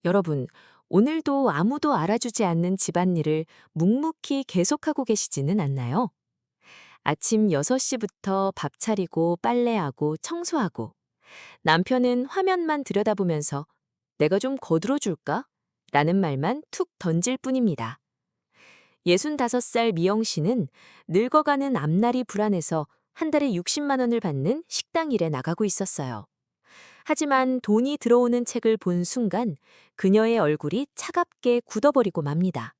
여러분, 오늘도 아무도 알아주지 않는 집안일을 묵묵히 계속하고 계시지는 않나요? 아침 6시부터 밥 차리고 빨래하고 청소하고 남편은 화면만 들여다보면서 내가 좀 거들어 줄까? 라는 말만 툭 던질 뿐입니다. 65살 미영 씨는 늙어가는 앞날이 불안해서 한 달에 60만 원을 받는 식당 일에 나가고 있었어요. 하지만 돈이 들어오는 책을 본 순간 그녀의 얼굴이 차갑게 굳어버리고 맙니다.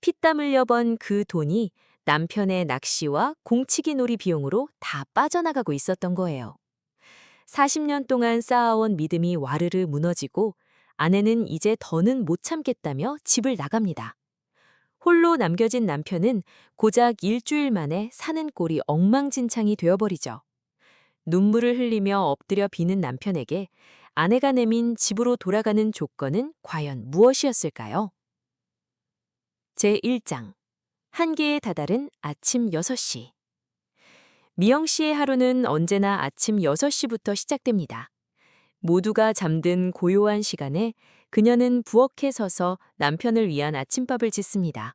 피땀 흘려 번 그 돈이 남편의 낚시와 공치기 놀이 비용으로 다 빠져나가고 있었던 거예요. 40년 동안 쌓아온 믿음이 와르르 무너지고 아내는 이제 더는 못 참겠다며 집을 나갑니다. 홀로 남겨진 남편은 고작 일주일 만에 사는 꼴이 엉망진창이 되어버리죠. 눈물을 흘리며 엎드려 비는 남편에게 아내가 내민 집으로 돌아가는 조건은 과연 무엇이었을까요? 제1장 한계에 다다른 아침 6시. 미영 씨의 하루는 언제나 아침 6시부터 시작됩니다. 모두가 잠든 고요한 시간에 그녀는 부엌에 서서 남편을 위한 아침밥을 짓습니다.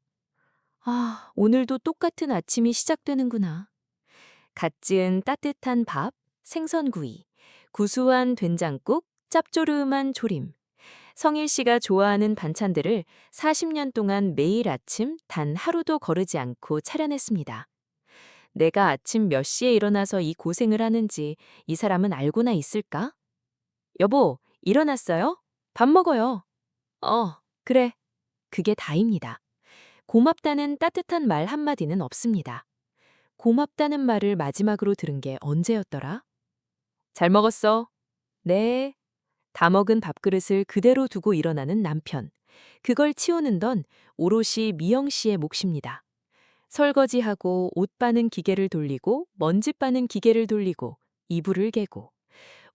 아, 오늘도 똑같은 아침이 시작되는구나. 갓 지은 따뜻한 밥, 생선구이, 구수한 된장국, 짭조름한 조림. 성일 씨가 좋아하는 반찬들을 40년 동안 매일 아침 단 하루도 거르지 않고 차려냈습니다. 내가 아침 몇 시에 일어나서 이 고생을 하는지 이 사람은 알고나 있을까? 여보, 일어났어요? 밥 먹어요. 그래. 그게 다입니다. 고맙다는 따뜻한 말 한마디는 없습니다. 고맙다는 말을 마지막으로 들은 게 언제였더라? 잘 먹었어. 네. 다 먹은 밥그릇을 그대로 두고 일어나는 남편. 그걸 치우는 건 오롯이 미영 씨의 몫입니다. 설거지하고 옷 빠는 기계를 돌리고 먼지 빠는 기계를 돌리고 이불을 개고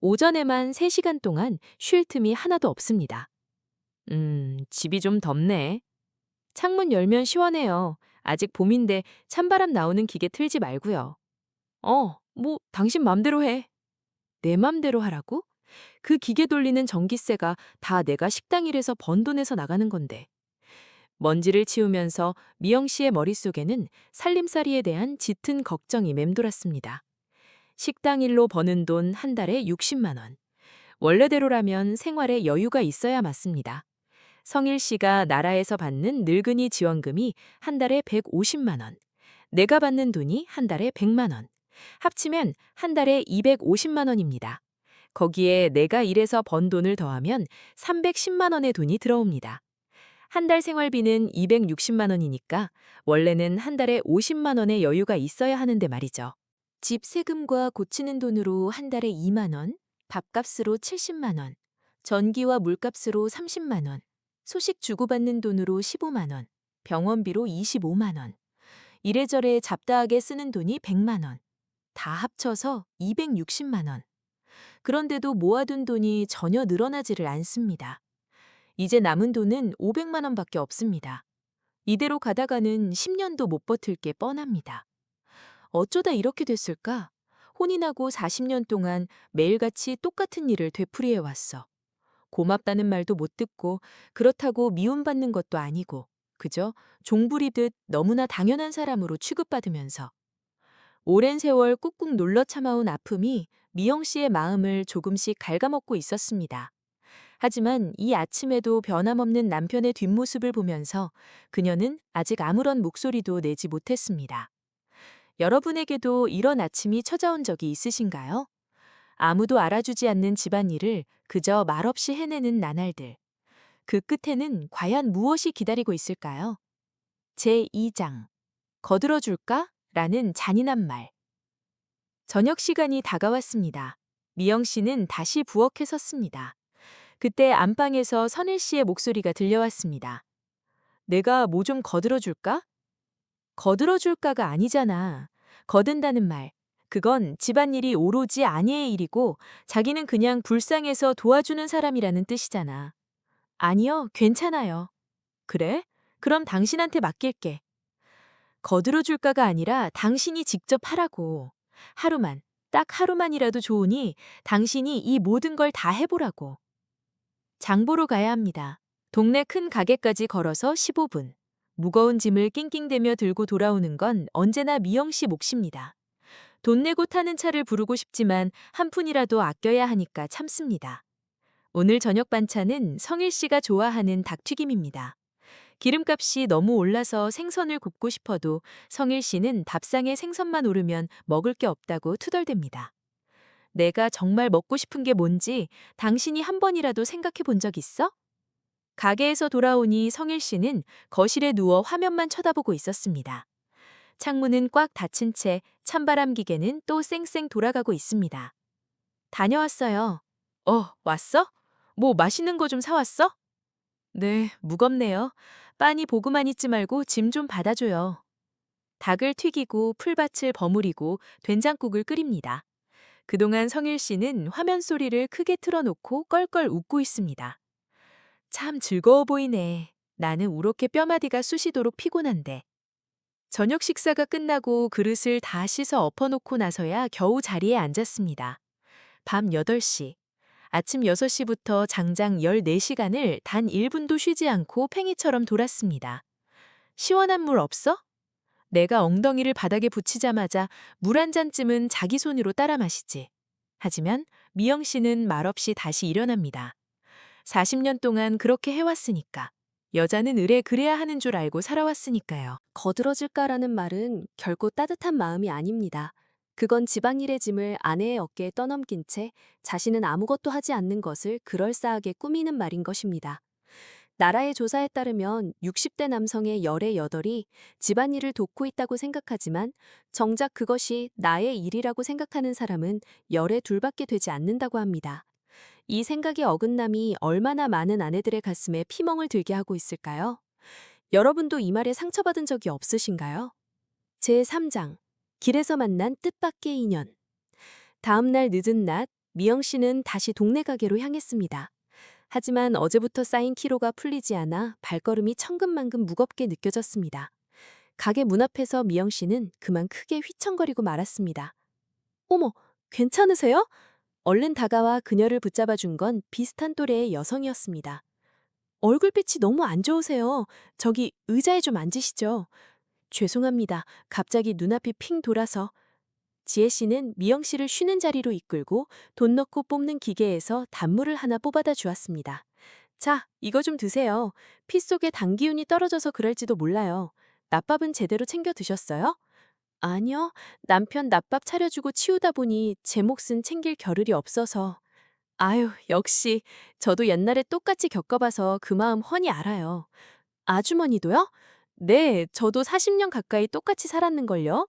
오전에만 3시간 동안 쉴 틈이 하나도 없습니다. 집이 좀 덥네. 창문 열면 시원해요. 아직 봄인데 찬바람 나오는 기계 틀지 말고요. 뭐 당신 맘대로 해. 내 맘대로 하라고? 그 기계 돌리는 전기세가 다 내가 식당 일에서 번 돈에서 나가는 건데. 먼지를 치우면서 미영 씨의 머릿속에는 살림살이에 대한 짙은 걱정이 맴돌았습니다. 식당 일로 버는 돈 한 달에 60만 원. 원래대로라면 생활에 여유가 있어야 맞습니다. 성일 씨가 나라에서 받는 늙은이 지원금이 한 달에 150만 원. 내가 받는 돈이 한 달에 100만 원. 합치면 한 달에 250만 원입니다. 거기에 내가 일해서 번 돈을 더하면 310만 원의 돈이 들어옵니다. 한 달 생활비는 260만 원이니까 원래는 한 달에 50만 원의 여유가 있어야 하는데 말이죠. 집 세금과 고치는 돈으로 한 달에 2만 원, 밥값으로 70만 원, 전기와 물값으로 30만 원, 소식 주고받는 돈으로 15만 원, 병원비로 25만 원, 이래저래 잡다하게 쓰는 돈이 100만 원, 다 합쳐서 260만 원. 그런데도 모아둔 돈이 전혀 늘어나지를 않습니다. 이제 남은 돈은 500만 원밖에 없습니다. 이대로 가다가는 10년도 못 버틸 게 뻔합니다. 어쩌다 이렇게 됐을까? 혼인하고 40년 동안 매일같이 똑같은 일을 되풀이해 왔어. 고맙다는 말도 못 듣고 그렇다고 미움받는 것도 아니고 그저 종부리듯 너무나 당연한 사람으로 취급받으면서 오랜 세월 꾹꾹 눌러 참아온 아픔이 미영 씨의 마음을 조금씩 갉아먹고 있었습니다. 하지만 이 아침에도 변함없는 남편의 뒷모습을 보면서 그녀는 아직 아무런 목소리도 내지 못했습니다. 여러분에게도 이런 아침이 찾아온 적이 있으신가요? 아무도 알아주지 않는 집안일을 그저 말없이 해내는 나날들. 그 끝에는 과연 무엇이 기다리고 있을까요? 제2장. 거들어줄까? 라는 잔인한 말. 저녁 시간이 다가왔습니다. 미영 씨는 다시 부엌에 섰습니다. 그때 안방에서 선일 씨의 목소리가 들려왔습니다. 내가 뭐 좀 거들어줄까? 거들어줄까가 아니잖아. 거든다는 말. 그건 집안일이 오로지 아내의 일이고 자기는 그냥 불쌍해서 도와주는 사람이라는 뜻이잖아. 아니요, 괜찮아요. 그래? 그럼 당신한테 맡길게. 거들어줄까가 아니라 당신이 직접 하라고. 하루만, 딱 하루만이라도 좋으니 당신이 이 모든 걸 다 해보라고. 장 보러 가야 합니다. 동네 큰 가게까지 걸어서 15분. 무거운 짐을 낑낑대며 들고 돌아오는 건 언제나 미영 씨 몫입니다. 돈 내고 타는 차를 부르고 싶지만 한 푼이라도 아껴야 하니까 참습니다. 오늘 저녁 반찬은 성일 씨가 좋아하는 닭튀김입니다. 기름값이 너무 올라서 생선을 굽고 싶어도 성일 씨는 밥상에 생선만 오르면 먹을 게 없다고 투덜댑니다. 내가 정말 먹고 싶은 게 뭔지 당신이 한 번이라도 생각해 본 적 있어? 가게에서 돌아오니 성일 씨는 거실에 누워 화면만 쳐다보고 있었습니다. 창문은 꽉 닫힌 채 찬바람 기계는 또 쌩쌩 돌아가고 있습니다. 다녀왔어요. 왔어? 뭐 맛있는 거 좀 사왔어? 네, 무겁네요. 빤히 보고만 있지 말고 짐 좀 받아줘요. 닭을 튀기고 풀밭을 버무리고 된장국을 끓입니다. 그동안 성일 씨는 화면 소리를 크게 틀어놓고 껄껄 웃고 있습니다. 참 즐거워 보이네. 나는 우렇게 뼈마디가 쑤시도록 피곤한데. 저녁 식사가 끝나고 그릇을 다 씻어 엎어놓고 나서야 겨우 자리에 앉았습니다. 밤 8시. 아침 6시부터 장장 14시간을 단 1분도 쉬지 않고 팽이처럼 돌았습니다. 시원한 물 없어? 내가 엉덩이를 바닥에 붙이자마자 물 한 잔쯤은 자기 손으로 따라 마시지. 하지만 미영 씨는 말없이 다시 일어납니다. 40년 동안 그렇게 해왔으니까. 여자는 의뢰 그래야 하는 줄 알고 살아왔으니까요. 거들어질까라는 말은 결코 따뜻한 마음이 아닙니다. 그건 집안일의 짐을 아내의 어깨에 떠넘긴 채 자신은 아무것도 하지 않는 것을 그럴싸하게 꾸미는 말인 것입니다. 나라의 조사에 따르면 60대 남성의 열의 8이 집안일을 돕고 있다고 생각하지만 정작 그것이 나의 일이라고 생각하는 사람은 열의 2밖에 되지 않는다고 합니다. 이 생각의 어긋남이 얼마나 많은 아내들의 가슴에 피멍을 들게 하고 있을까요? 여러분도 이 말에 상처받은 적이 없으신가요? 제3장. 길에서 만난 뜻밖의 인연. 다음 날 늦은 낮, 미영 씨는 다시 동네 가게로 향했습니다. 하지만 어제부터 쌓인 키로가 풀리지 않아 발걸음이 천근만근 무겁게 느껴졌습니다. 가게 문 앞에서 미영 씨는 그만 크게 휘청거리고 말았습니다. 어머, 괜찮으세요? 얼른 다가와 그녀를 붙잡아 준 건 비슷한 또래의 여성이었습니다. 얼굴빛이 너무 안 좋으세요. 저기 의자에 좀 앉으시죠. 죄송합니다. 갑자기 눈앞이 핑 돌아서. 지혜 씨는 미영 씨를 쉬는 자리로 이끌고 돈 넣고 뽑는 기계에서 단물을 하나 뽑아다 주었습니다. 자, 이거 좀 드세요. 피 속에 당 기운이 떨어져서 그럴지도 몰라요. 낮밥은 제대로 챙겨 드셨어요? 아니요. 남편 낮밥 차려주고 치우다 보니 제 몫은 챙길 겨를이 없어서. 아유, 역시 저도 옛날에 똑같이 겪어봐서 그 마음 훤히 알아요. 아주머니도요? 네, 저도 40년 가까이 똑같이 살았는걸요.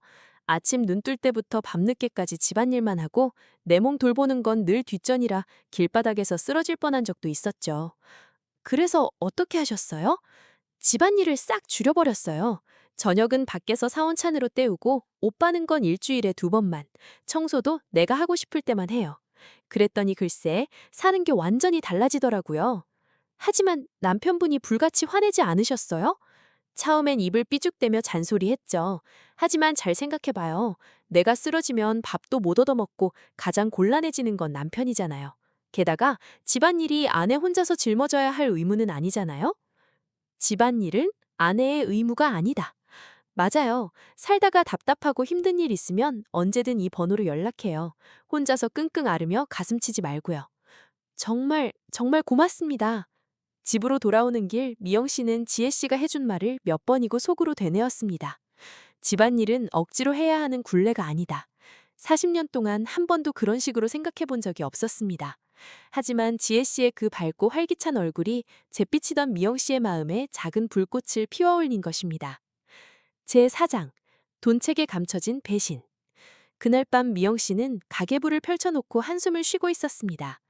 아침 눈 뜰 때부터 밤늦게까지 집안일만 하고 내 몸 돌보는 건 늘 뒷전이라 길바닥에서 쓰러질 뻔한 적도 있었죠. 그래서 어떻게 하셨어요? 집안일을 싹 줄여버렸어요. 저녁은 밖에서 사온 찬으로 때우고 옷 빠는 건 일주일에 2번만, 청소도 내가 하고 싶을 때만 해요. 그랬더니 글쎄 사는 게 완전히 달라지더라고요. 하지만 남편분이 불같이 화내지 않으셨어요? 처음엔 입을 삐죽대며 잔소리했죠. 하지만 잘 생각해봐요. 내가 쓰러지면 밥도 못 얻어먹고 가장 곤란해지는 건 남편이잖아요. 게다가 집안일이 아내 혼자서 짊어져야 할 의무는 아니잖아요? 집안일은 아내의 의무가 아니다. 맞아요. 살다가 답답하고 힘든 일 있으면 언제든 이 번호로 연락해요. 혼자서 끙끙 앓으며 가슴 치지 말고요. 정말, 정말 고맙습니다. 집으로 돌아오는 길 미영 씨는 지혜 씨가 해준 말을 몇 번이고 속으로 되뇌었습니다. 집안일은 억지로 해야 하는 굴레가 아니다. 40년 동안 한 번도 그런 식으로 생각해 본 적이 없었습니다. 하지만 지혜 씨의 그 밝고 활기찬 얼굴이 잿빛이던 미영 씨의 마음에 작은 불꽃을 피워올린 것입니다. 제4장. 돈책에 감춰진 배신. 그날 밤 미영 씨는 가계부를 펼쳐놓고 한숨을 쉬고 있었습니다.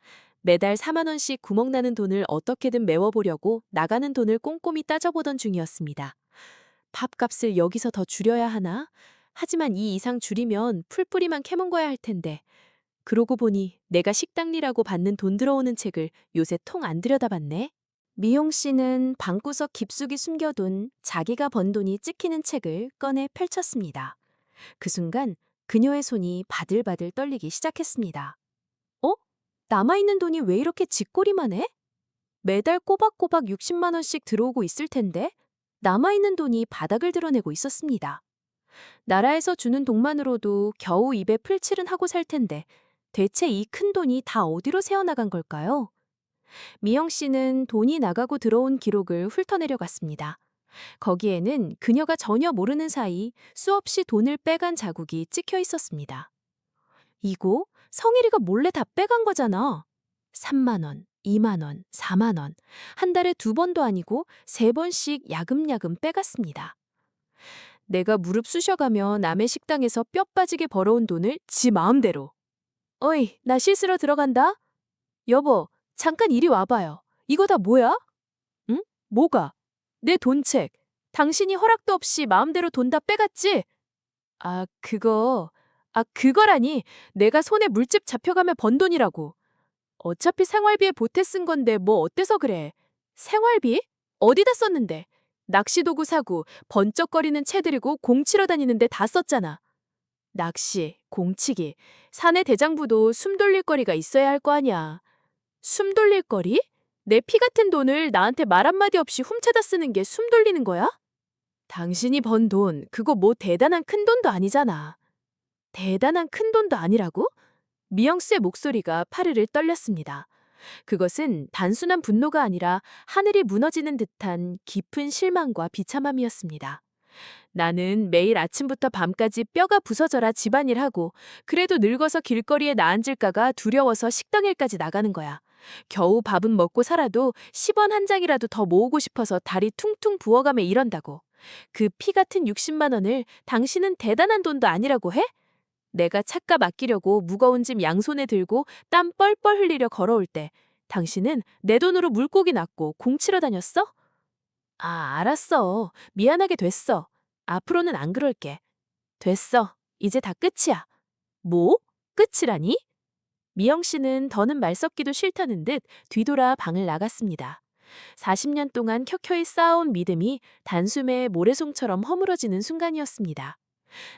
매달 4만 원씩 구멍나는 돈을 어떻게든 메워보려고 나가는 돈을 꼼꼼히 따져보던 중이었습니다. 밥값을 여기서 더 줄여야 하나? 하지만 이 이상 줄이면 풀뿌리만 캐먹어야 할 텐데. 그러고 보니 내가 식당리라고 받는 돈 들어오는 책을 요새 통 안 들여다봤네. 미용 씨는 방구석 깊숙이 숨겨둔 자기가 번 돈이 찍히는 책을 꺼내 펼쳤습니다. 그 순간 그녀의 손이 바들바들 떨리기 시작했습니다. 어? 남아있는 돈이 왜 이렇게 쥐꼬리만 해? 매달 꼬박꼬박 60만 원씩 들어오고 있을 텐데 남아있는 돈이 바닥을 드러내고 있었습니다. 나라에서 주는 돈만으로도 겨우 입에 풀칠은 하고 살 텐데 대체 이 큰 돈이 다 어디로 새어나간 걸까요? 미영 씨는 돈이 나가고 들어온 기록을 훑어내려갔습니다. 거기에는 그녀가 전혀 모르는 사이 수없이 돈을 빼간 자국이 찍혀 있었습니다. 이거 성일이가 몰래 다 빼간 거잖아. 3만 원, 2만 원, 4만 원. 한 달에 2번도 아니고 3번씩 야금야금 빼갔습니다. 내가 무릎 쑤셔가며 남의 식당에서 뼈 빠지게 벌어온 돈을 지 마음대로. 어이, 나 씻으러 들어간다. 여보, 잠깐 이리 와봐요. 이거 다 뭐야? 응? 뭐가? 내 돈책. 당신이 허락도 없이 마음대로 돈 다 빼갔지? 그거라니. 내가 손에 물집 잡혀가며 번 돈이라고. 어차피 생활비에 보태 쓴 건데 뭐 어때서 그래. 생활비? 어디다 썼는데? 낚시도구 사고 번쩍거리는 채 들이고 공 치러 다니는데 다 썼잖아. 낚시, 공치기, 사내 대장부도 숨 돌릴 거리가 있어야 할 거 아니야. 숨 돌릴 거리? 내 피 같은 돈을 나한테 말 한마디 없이 훔쳐다 쓰는 게 숨 돌리는 거야? 당신이 번 돈, 그거 뭐 대단한 큰 돈도 아니잖아. 대단한 큰 돈도 아니라고? 미영씨의 목소리가 파르르 떨렸습니다. 그것은 단순한 분노가 아니라 하늘이 무너지는 듯한 깊은 실망과 비참함이었습니다. 나는 매일 아침부터 밤까지 뼈가 부서져라 집안일하고 그래도 늙어서 길거리에 나앉을까가 두려워서 식당일까지 나가는 거야. 겨우 밥은 먹고 살아도 10원 한 장이라도 더 모으고 싶어서 다리 퉁퉁 부어가며 이런다고. 그 피 같은 60만 원을 당신은 대단한 돈도 아니라고 해? 내가 찻값 아끼려고 무거운 짐 양손에 들고 땀 뻘뻘 흘리려 걸어올 때 당신은 내 돈으로 물고기 낚고 공 치러 다녔어? 알았어. 미안하게 됐어. 앞으로는 안 그럴게. 됐어. 이제 다 끝이야. 뭐? 끝이라니? 미영 씨는 더는 말 섞기도 싫다는 듯 뒤돌아 방을 나갔습니다. 40년 동안 켜켜이 쌓아온 믿음이 단숨에 모래송처럼 허물어지는 순간이었습니다.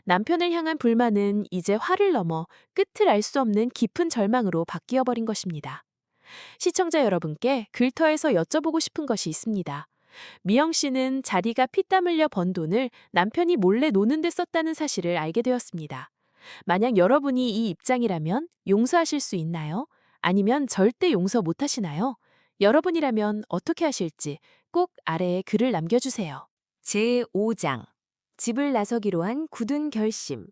남편을 향한 불만은 이제 화를 넘어 끝을 알 수 없는 깊은 절망으로 바뀌어버린 것입니다. 시청자 여러분께 글터에서 여쭤보고 싶은 것이 있습니다. 미영 씨는 자리가 피땀 흘려 번 돈을 남편이 몰래 노는 데 썼다는 사실을 알게 되었습니다. 만약 여러분이 이 입장이라면 용서하실 수 있나요? 아니면 절대 용서 못 하시나요? 여러분이라면 어떻게 하실지 꼭 아래에 글을 남겨주세요. 제5장 집을 나서기로 한 굳은 결심.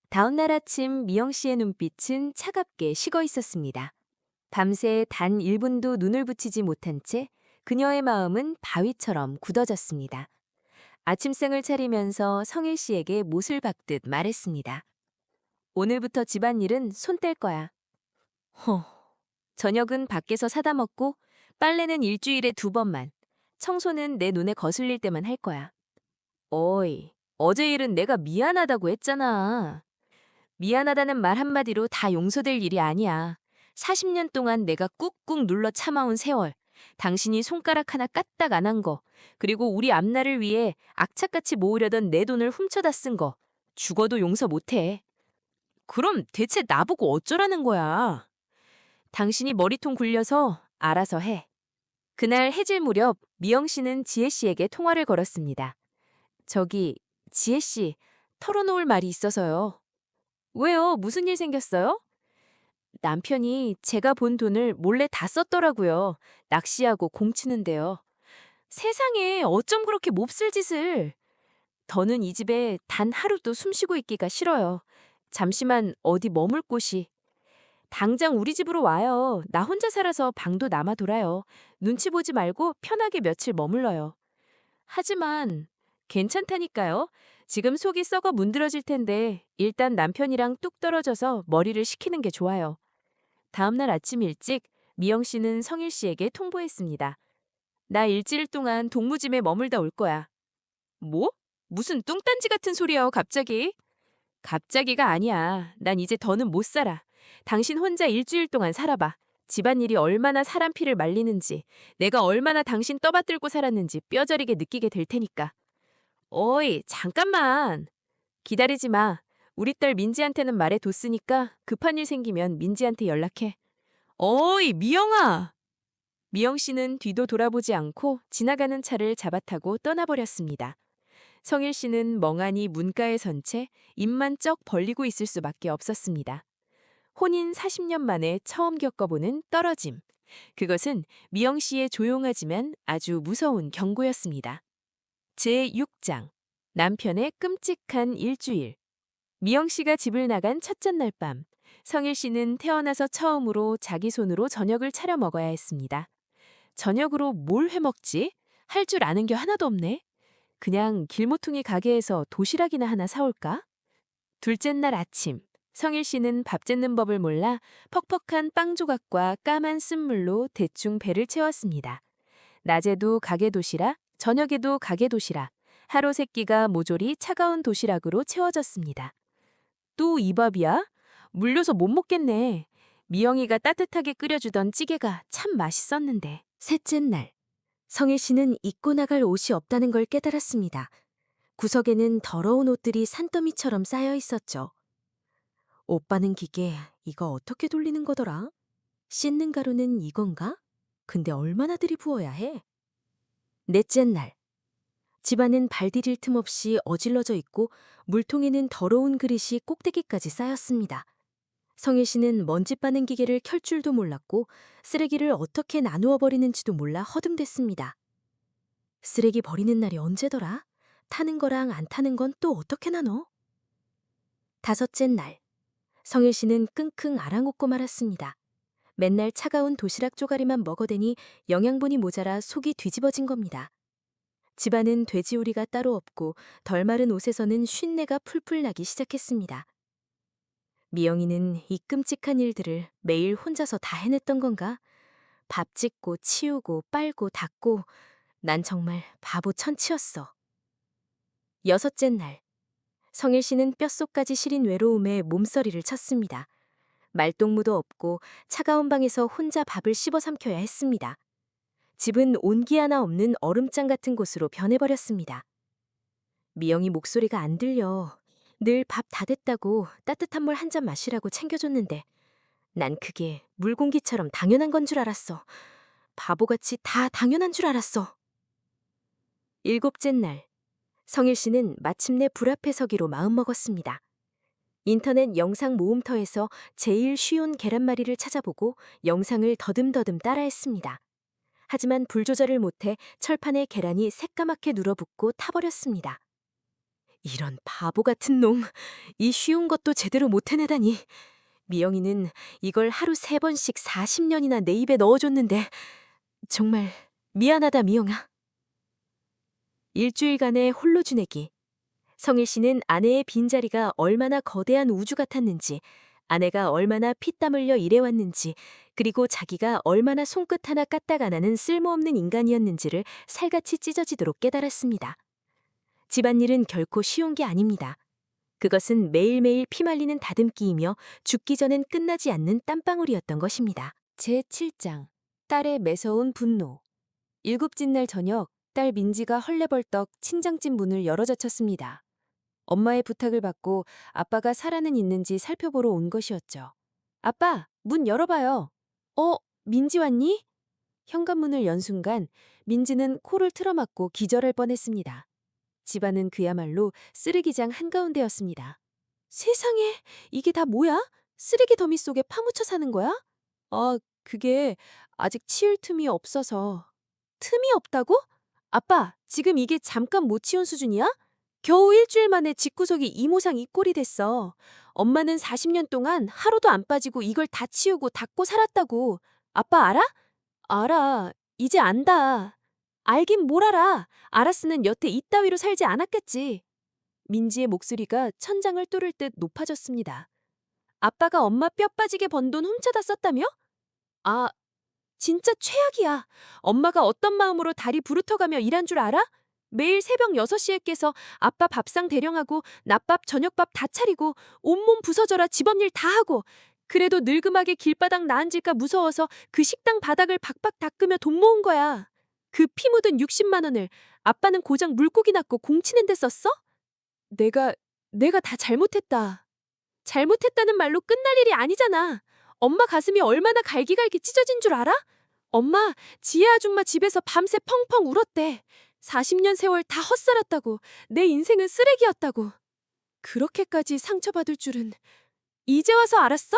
다음날 아침 미영 씨의 눈빛은 차갑게 식어 있었습니다. 밤새 단 1분도 눈을 붙이지 못한 채 그녀의 마음은 바위처럼 굳어졌습니다. 아침상을 차리면서 성일 씨에게 못을 박듯 말했습니다. 오늘부터 집안일은 손 뗄 거야. 저녁은 밖에서 사다 먹고 빨래는 일주일에 2번만. 청소는 내 눈에 거슬릴 때만 할 거야. 어이, 어제 일은 내가 미안하다고 했잖아. 미안하다는 말 한마디로 다 용서될 일이 아니야. 40년 동안 내가 꾹꾹 눌러 참아온 세월, 당신이 손가락 하나 까딱 안 한 거, 그리고 우리 앞날을 위해 악착같이 모으려던 내 돈을 훔쳐다 쓴 거, 죽어도 용서 못해. 그럼 대체 나보고 어쩌라는 거야? 당신이 머리통 굴려서 알아서 해. 그날 해질 무렵 미영 씨는 지혜 씨에게 통화를 걸었습니다. 저기, 지혜 씨, 털어놓을 말이 있어서요. 왜요? 무슨 일 생겼어요? 남편이 제가 본 돈을 몰래 다 썼더라고요. 낚시하고 공 치는데요. 세상에 어쩜 그렇게 몹쓸 짓을. 더는 이 집에 단 하루도 숨쉬고 있기가 싫어요. 잠시만 어디 머물 곳이. 당장 우리 집으로 와요. 나 혼자 살아서 방도 남아 돌아요. 눈치 보지 말고 편하게 며칠 머물러요. 하지만 괜찮다니까요. 지금 속이 썩어 문드러질 텐데 일단 남편이랑 뚝 떨어져서 머리를 식히는 게 좋아요. 다음날 아침 일찍 미영 씨는 성일 씨에게 통보했습니다. 나 일주일 동안 동무짐에 머물다 올 거야. 뭐? 무슨 뚱딴지 같은 소리야, 갑자기? 갑자기가 아니야. 난 이제 더는 못 살아. 당신 혼자 일주일 동안 살아봐. 집안일이 얼마나 사람 피를 말리는지, 내가 얼마나 당신 떠받들고 살았는지 뼈저리게 느끼게 될 테니까. 어이, 잠깐만. 기다리지 마. 우리 딸 민지한테는 말해뒀으니까 급한 일 생기면 민지한테 연락해. 어이, 미영아. 미영 씨는 뒤도 돌아보지 않고 지나가는 차를 잡아타고 떠나버렸습니다. 성일 씨는 멍하니 문가에 선 채 입만 쩍 벌리고 있을 수밖에 없었습니다. 혼인 40년 만에 처음 겪어보는 떨어짐. 그것은 미영 씨의 조용하지만 아주 무서운 경고였습니다. 제6장. 남편의 끔찍한 일주일. 미영 씨가 집을 나간 첫째 날 밤, 성일 씨는 태어나서 처음으로 자기 손으로 저녁을 차려 먹어야 했습니다. 저녁으로 뭘 해먹지? 할 줄 아는 게 하나도 없네. 그냥 길모퉁이 가게에서 도시락이나 하나 사올까? 둘째 날 아침, 성일 씨는 밥 짓는 법을 몰라 퍽퍽한 빵 조각과 까만 쓴물로 대충 배를 채웠습니다. 낮에도 가게 도시락, 저녁에도 가게 도시락, 하루 세 끼가 모조리 차가운 도시락으로 채워졌습니다. 또 이 밥이야? 물려서 못 먹겠네. 미영이가 따뜻하게 끓여주던 찌개가 참 맛있었는데. 셋째 날, 성일 씨는 입고 나갈 옷이 없다는 걸 깨달았습니다. 구석에는 더러운 옷들이 산더미처럼 쌓여 있었죠. 옷 빠는 기계, 이거 어떻게 돌리는 거더라? 씻는 가루는 이건가? 근데 얼마나 들이부어야 해? 넷째 날, 집안은 발디딜 틈 없이 어질러져 있고 물통에는 더러운 그릇이 꼭대기까지 쌓였습니다. 성일 씨는 먼지 빠는 기계를 켤 줄도 몰랐고 쓰레기를 어떻게 나누어 버리는지도 몰라 허둥댔습니다. 쓰레기 버리는 날이 언제더라? 타는 거랑 안 타는 건 또 어떻게 나눠? 다섯째 날, 성일 씨는 끙끙 앓아먹고 말았습니다. 맨날 차가운 도시락 쪼가리만 먹어대니 영양분이 모자라 속이 뒤집어진 겁니다. 집안은 돼지우리가 따로 없고 덜 마른 옷에서는 쉰내가 풀풀 나기 시작했습니다. 미영이는 이 끔찍한 일들을 매일 혼자서 다 해냈던 건가? 밥 짓고 치우고 빨고 닦고 난 정말 바보 천치였어. 여섯째 날, 성일 씨는 뼛속까지 시린 외로움에 몸서리를 쳤습니다. 말동무도 없고 차가운 방에서 혼자 밥을 씹어 삼켜야 했습니다. 집은 온기 하나 없는 얼음장 같은 곳으로 변해버렸습니다. 미영이 목소리가 안 들려. 늘 밥 다 됐다고 따뜻한 물 한 잔 마시라고 챙겨줬는데 난 그게 물공기처럼 당연한 건 줄 알았어. 바보같이 다 당연한 줄 알았어. 일곱째 날, 성일 씨는 마침내 불 앞에 서기로 마음먹었습니다. 인터넷 영상 모음터에서 제일 쉬운 계란말이를 찾아보고 영상을 더듬더듬 따라했습니다. 하지만 불 조절을 못해 철판에 계란이 새까맣게 눌어붙고 타버렸습니다. 이런 바보 같은 놈, 이 쉬운 것도 제대로 못 해내다니. 미영이는 이걸 하루 3번씩 40년이나 내 입에 넣어줬는데 정말 미안하다 미영아. 일주일간의 홀로 지내기. 성일 씨는 아내의 빈자리가 얼마나 거대한 우주 같았는지, 아내가 얼마나 피땀 흘려 일해왔는지, 그리고 자기가 얼마나 손끝 하나 까딱 안 하는 쓸모없는 인간이었는지를 살같이 찢어지도록 깨달았습니다. 집안일은 결코 쉬운 게 아닙니다. 그것은 매일매일 피말리는 다듬기이며 죽기 전엔 끝나지 않는 땀방울이었던 것입니다. 제7장. 딸의 매서운 분노. 일곱째 날 저녁, 딸 민지가 헐레벌떡 친정집 문을 열어젖혔습니다. 엄마의 부탁을 받고 아빠가 살아는 있는지 살펴보러 온 것이었죠. 아빠, 문 열어봐요. 민지 왔니? 현관문을 연 순간 민지는 코를 틀어막고 기절할 뻔했습니다. 집안은 그야말로 쓰레기장 한가운데였습니다. 세상에, 이게 다 뭐야? 쓰레기 더미 속에 파묻혀 사는 거야? 그게 아직 치울 틈이 없어서. 틈이 없다고? 아빠, 지금 이게 잠깐 못 치운 수준이야? 겨우 일주일 만에 집구석이 이 모상 이 꼴이 됐어. 엄마는 40년 동안 하루도 안 빠지고 이걸 다 치우고 닦고 살았다고. 아빠 알아? 알아. 이제 안다. 알긴 뭘 알아. 알았으면 여태 이따위로 살지 않았겠지. 민지의 목소리가 천장을 뚫을 듯 높아졌습니다. 아빠가 엄마 뼈 빠지게 번 돈 훔쳐다 썼다며? 진짜 최악이야. 엄마가 어떤 마음으로 다리 부르터가며 일한 줄 알아? 매일 새벽 6시에 깨서 아빠 밥상 대령하고 낮밥 저녁밥 다 차리고 온몸 부서져라 집업일 다 하고 그래도 늙음하게 길바닥 나앉을까 무서워서 그 식당 바닥을 박박 닦으며 돈 모은 거야. 그 피 묻은 60만 원을 아빠는 고작 물고기 낚고 공치는 데 썼어? 내가 다 잘못했다. 잘못했다는 말로 끝날 일이 아니잖아. 엄마 가슴이 얼마나 갈기갈기 찢어진 줄 알아? 엄마, 지혜 아줌마 집에서 밤새 펑펑 울었대. 40년 세월 다 헛살았다고. 내 인생은 쓰레기였다고. 그렇게까지 상처받을 줄은. 이제 와서 알았어?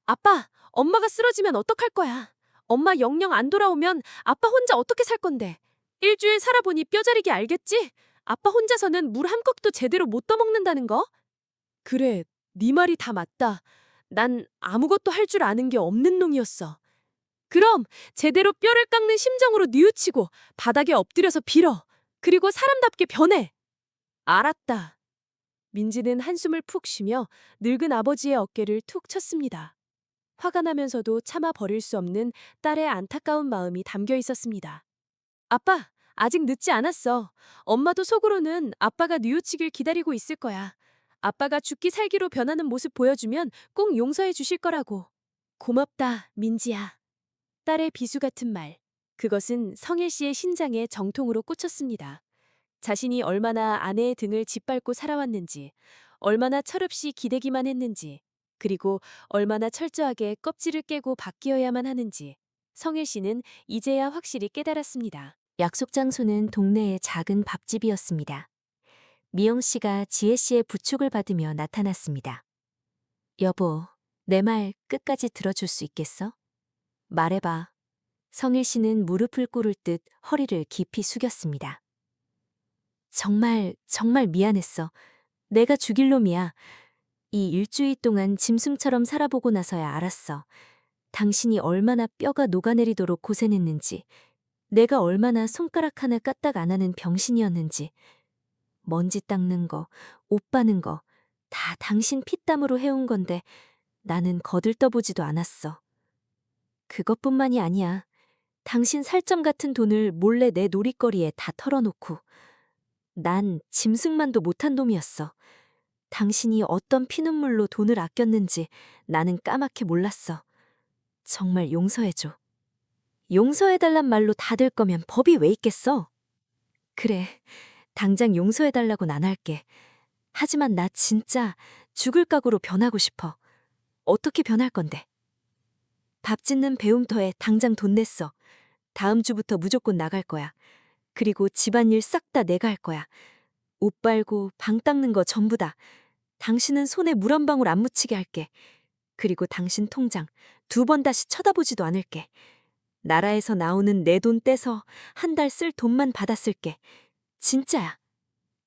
아빠, 엄마가 쓰러지면 어떡할 거야? 엄마 영영 안 돌아오면 아빠 혼자 어떻게 살 건데? 일주일 살아보니 뼈저리게 알겠지? 아빠 혼자서는 물 한 컵도 제대로 못 떠먹는다는 거? 그래, 네 말이 다 맞다. 난 아무것도 할 줄 아는 게 없는 놈이었어. 그럼 제대로 뼈를 깎는 심정으로 뉘우치고 바닥에 엎드려서 빌어. 그리고 사람답게 변해. 알았다. 민지는 한숨을 푹 쉬며 늙은 아버지의 어깨를 툭 쳤습니다. 화가 나면서도 참아 버릴 수 없는 딸의 안타까운 마음이 담겨 있었습니다. 아빠, 아직 늦지 않았어. 엄마도 속으로는 아빠가 뉘우치길 기다리고 있을 거야. 아빠가 죽기 살기로 변하는 모습 보여주면 꼭 용서해 주실 거라고. 고맙다, 민지야. 딸의 비수 같은 말. 그것은 성일 씨의 신장에 정통으로 꽂혔습니다. 자신이 얼마나 아내의 등을 짓밟고 살아왔는지, 얼마나 철없이 기대기만 했는지, 그리고 얼마나 철저하게 껍질을 깨고 바뀌어야만 하는지 성일 씨는 이제야 확실히 깨달았습니다. 약속 장소는 동네의 작은 밥집이었습니다. 미영 씨가 지혜 씨의 부축을 받으며 나타났습니다. 여보, 내 말 끝까지 들어줄 수 있겠어? 말해봐. 성일 씨는 무릎을 꿇을 듯 허리를 깊이 숙였습니다. 정말 미안했어. 내가 죽일 놈이야. 이 일주일 동안 짐승처럼 살아보고 나서야 알았어. 당신이 얼마나 뼈가 녹아내리도록 고생했는지, 내가 얼마나 손가락 하나 까딱 안 하는 병신이었는지. 먼지 닦는 거, 옷 바는 거, 다 당신 피땀으로 해온 건데 나는 거들떠보지도 않았어. 그것뿐만이 아니야. 당신 살점 같은 돈을 몰래 내 놀이거리에 다 털어놓고. 난 짐승만도 못한 놈이었어. 당신이 어떤 피눈물로 돈을 아꼈는지 나는 까맣게 몰랐어. 정말 용서해줘. 용서해달란 말로 다 될 거면 법이 왜 있겠어? 그래, 당장 용서해달라고는 안 할게. 하지만 나 진짜 죽을 각오로 변하고 싶어. 어떻게 변할 건데? 밥 짓는 배움터에 당장 돈 냈어. 다음 주부터 무조건 나갈 거야. 그리고 집안일 싹 다 내가 할 거야. 옷 빨고 방 닦는 거 전부 다. 당신은 손에 물 한 방울 안 묻히게 할게. 그리고 당신 통장 2번 다시 쳐다보지도 않을게. 나라에서 나오는 내 돈 떼서 한 달 쓸 돈만 받아 쓸게. 진짜야.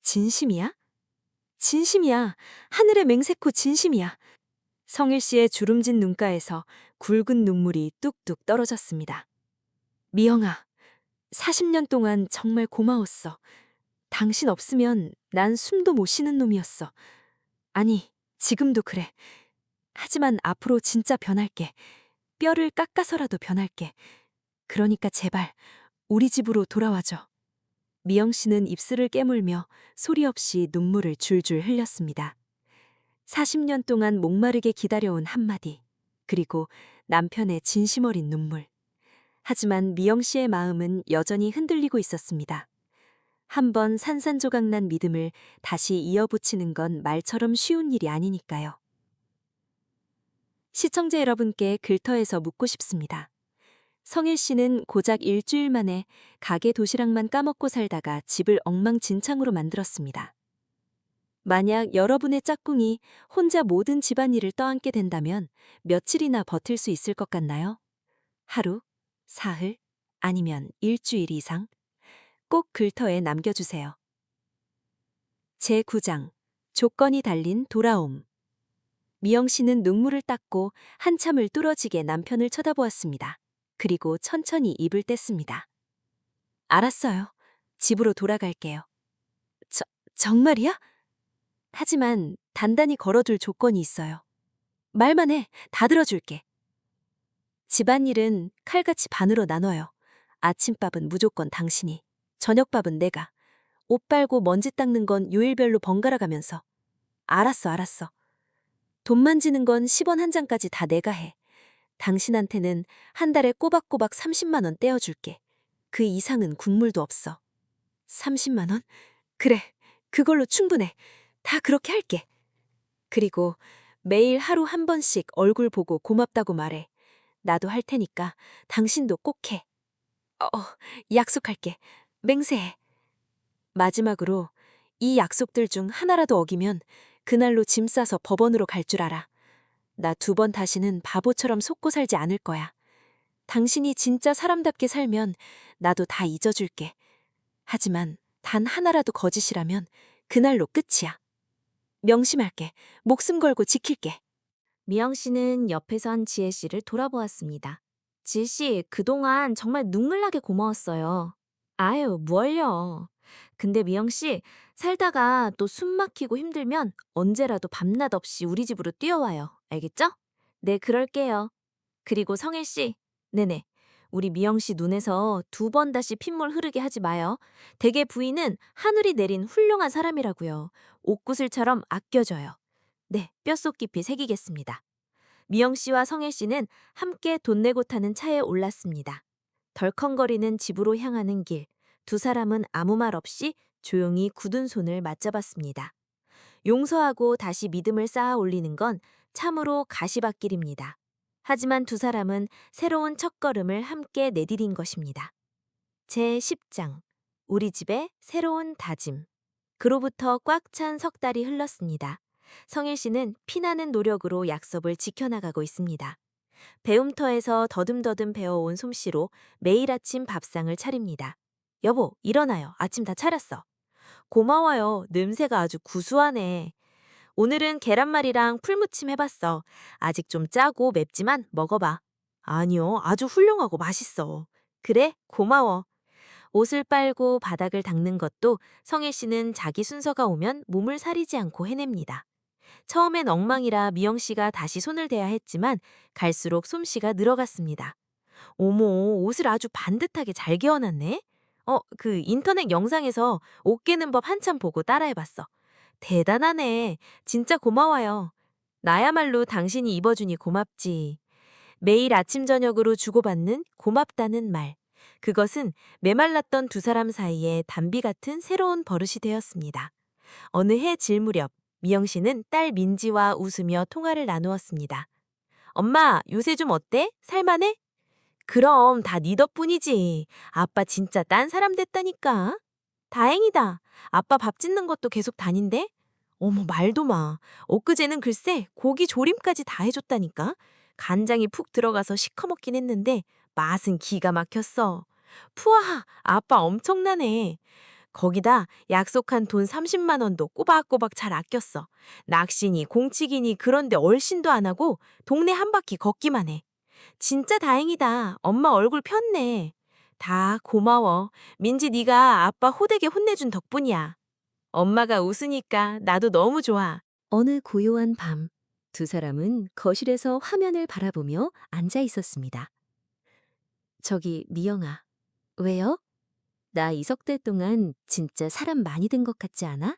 진심이야? 진심이야. 하늘의 맹세코 진심이야. 성일 씨의 주름진 눈가에서 굵은 눈물이 뚝뚝 떨어졌습니다. 미영아, 40년 동안 정말 고마웠어. 당신 없으면 난 숨도 못 쉬는 놈이었어. 아니, 지금도 그래. 하지만 앞으로 진짜 변할게. 뼈를 깎아서라도 변할게. 그러니까 제발 우리 집으로 돌아와줘. 미영 씨는 입술을 깨물며 소리 없이 눈물을 줄줄 흘렸습니다. 40년 동안 목마르게 기다려온 한마디, 그리고 남편의 진심 어린 눈물. 하지만 미영 씨의 마음은 여전히 흔들리고 있었습니다. 한번 산산조각난 믿음을 다시 이어붙이는 건 말처럼 쉬운 일이 아니니까요. 시청자 여러분께 글터에서 묻고 싶습니다. 성일 씨는 고작 일주일 만에 가게 도시락만 까먹고 살다가 집을 엉망진창으로 만들었습니다. 만약 여러분의 짝꿍이 혼자 모든 집안일을 떠안게 된다면 며칠이나 버틸 수 있을 것 같나요? 하루, 사흘, 아니면 일주일 이상? 꼭 글터에 남겨주세요. 제9장, 조건이 달린 돌아옴. 미영 씨는 눈물을 닦고 한참을 뚫어지게 남편을 쳐다보았습니다. 그리고 천천히 입을 뗐습니다. 알았어요. 집으로 돌아갈게요. 정말이야? 하지만 단단히 걸어둘 조건이 있어요. 말만 해. 다 들어줄게. 집안일은 칼같이 반으로 나눠요. 아침밥은 무조건 당신이, 저녁밥은 내가, 옷 빨고 먼지 닦는 건 요일별로 번갈아 가면서. 알았어. 돈 만지는 건 10원 한 장까지 다 내가 해. 당신한테는 한 달에 꼬박꼬박 30만 원 떼어줄게. 그 이상은 국물도 없어. 30만 원? 그래, 그걸로 충분해. 다 그렇게 할게. 그리고 매일 하루 한 번씩 얼굴 보고 고맙다고 말해. 나도 할 테니까 당신도 꼭 해. 약속할게. 맹세해. 마지막으로 이 약속들 중 하나라도 어기면 그날로 짐 싸서 법원으로 갈 줄 알아. 나 2번 다시는 바보처럼 속고 살지 않을 거야. 당신이 진짜 사람답게 살면 나도 다 잊어줄게. 하지만 단 하나라도 거짓이라면 그날로 끝이야. 명심할게. 목숨 걸고 지킬게. 미영 씨는 옆에서 한 지혜 씨를 돌아보았습니다. 지혜 씨, 그동안 정말 눈물나게 고마웠어요. 아유, 뭘요. 근데 미영 씨, 살다가 또 숨 막히고 힘들면 언제라도 밤낮 없이 우리 집으로 뛰어와요. 알겠죠? 네, 그럴게요. 그리고 성일 씨, 네네. 우리 미영 씨 눈에서 2번 다시 핏물 흐르게 하지 마요. 대개 부인은 하늘이 내린 훌륭한 사람이라고요. 옷구슬처럼 아껴줘요. 네, 뼛속 깊이 새기겠습니다. 미영 씨와 성일 씨는 함께 돈 내고 타는 차에 올랐습니다. 덜컹거리는 집으로 향하는 길, 2사람은 아무 말 없이 조용히 굳은 손을 맞잡았습니다. 용서하고 다시 믿음을 쌓아 올리는 건 참으로 가시밭길입니다. 하지만 2사람은 새로운 첫걸음을 함께 내디딘 것입니다. 제10장 우리 집의 새로운 다짐. 그로부터 꽉 찬 석 달이 흘렀습니다. 성일 씨는 피나는 노력으로 약속을 지켜나가고 있습니다. 배움터에서 더듬더듬 배워온 솜씨로 매일 아침 밥상을 차립니다. 여보, 일어나요. 아침 다 차렸어. 고마워요. 냄새가 아주 구수하네. 오늘은 계란말이랑 풀무침 해봤어. 아직 좀 짜고 맵지만 먹어봐. 아니요, 아주 훌륭하고 맛있어. 그래? 고마워. 옷을 빨고 바닥을 닦는 것도 성일 씨는 자기 순서가 오면 몸을 사리지 않고 해냅니다. 처음엔 엉망이라 미영 씨가 다시 손을 대야 했지만 갈수록 솜씨가 늘어갔습니다. 어머, 옷을 아주 반듯하게 잘 개어놨네? 인터넷 영상에서 옷 개는 법 한참 보고 따라해봤어. 대단하네. 진짜 고마워요. 나야말로 당신이 입어주니 고맙지. 매일 아침 저녁으로 주고받는 고맙다는 말. 그것은 메말랐던 2사람 사이에 담비 같은 새로운 버릇이 되었습니다. 어느 해 질 무렵, 미영 씨는 딸 민지와 웃으며 통화를 나누었습니다. 엄마, 요새 좀 어때? 살만해? 그럼 다 네 덕분이지. 아빠 진짜 딴 사람 됐다니까. 다행이다. 아빠 밥 짓는 것도 계속 다닌대? 어머, 말도 마. 엊그제는 글쎄 고기 조림까지 다 해줬다니까. 간장이 푹 들어가서 시커멓긴 했는데 맛은 기가 막혔어. 푸아, 아빠 엄청나네. 거기다 약속한 돈 30만 원도 꼬박꼬박 잘 아꼈어. 낚시니 공치기니 그런데 얼씬도 안 하고 동네 한 바퀴 걷기만 해. 진짜 다행이다. 엄마 얼굴 폈네. 다 고마워. 민지 네가 아빠 호되게 혼내준 덕분이야. 엄마가 웃으니까 나도 너무 좋아. 어느 고요한 밤, 2사람은 거실에서 화면을 바라보며 앉아 있었습니다. 저기 미영아, 왜요? 나 이 석 달 동안 진짜 사람 많이 된 것 같지 않아?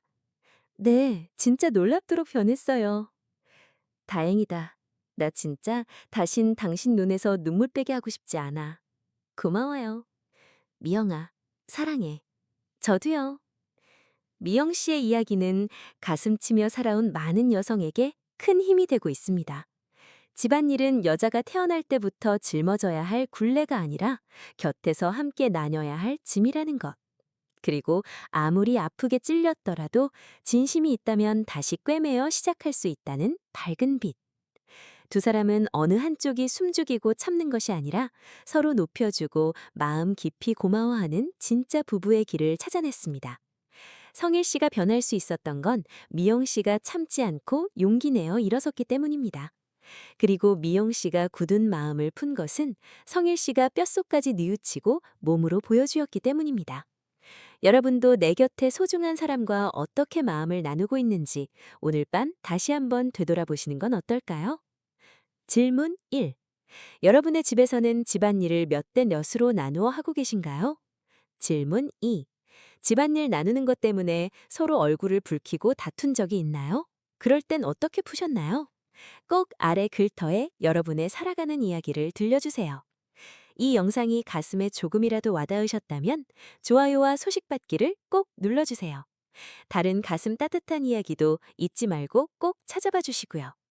네, 진짜 놀랍도록 변했어요. 다행이다. 나 진짜 다신 당신 눈에서 눈물 빼게 하고 싶지 않아. 고마워요. 미영아, 사랑해. 저도요. 미영 씨의 이야기는 가슴 치며 살아온 많은 여성에게 큰 힘이 되고 있습니다. 집안일은 여자가 태어날 때부터 짊어져야 할 굴레가 아니라 곁에서 함께 나뉘어야 할 짐이라는 것. 그리고 아무리 아프게 찔렸더라도 진심이 있다면 다시 꿰매어 시작할 수 있다는 밝은 빛. 2사람은 어느 한쪽이 숨죽이고 참는 것이 아니라 서로 높여주고 마음 깊이 고마워하는 진짜 부부의 길을 찾아냈습니다. 성일 씨가 변할 수 있었던 건 미영 씨가 참지 않고 용기 내어 일어섰기 때문입니다. 그리고 미영 씨가 굳은 마음을 푼 것은 성일 씨가 뼛속까지 뉘우치고 몸으로 보여주었기 때문입니다. 여러분도 내 곁에 소중한 사람과 어떻게 마음을 나누고 있는지 오늘 밤 다시 한번 되돌아보시는 건 어떨까요? 질문 1. 여러분의 집에서는 집안일을 몇 대 몇으로 나누어 하고 계신가요? 질문 2. 집안일 나누는 것 때문에 서로 얼굴을 붉히고 다툰 적이 있나요? 그럴 땐 어떻게 푸셨나요? 꼭 아래 글터에 여러분의 살아가는 이야기를 들려주세요. 이 영상이 가슴에 조금이라도 와닿으셨다면 좋아요와 소식받기를 꼭 눌러주세요. 다른 가슴 따뜻한 이야기도 잊지 말고 꼭 찾아봐 주시고요.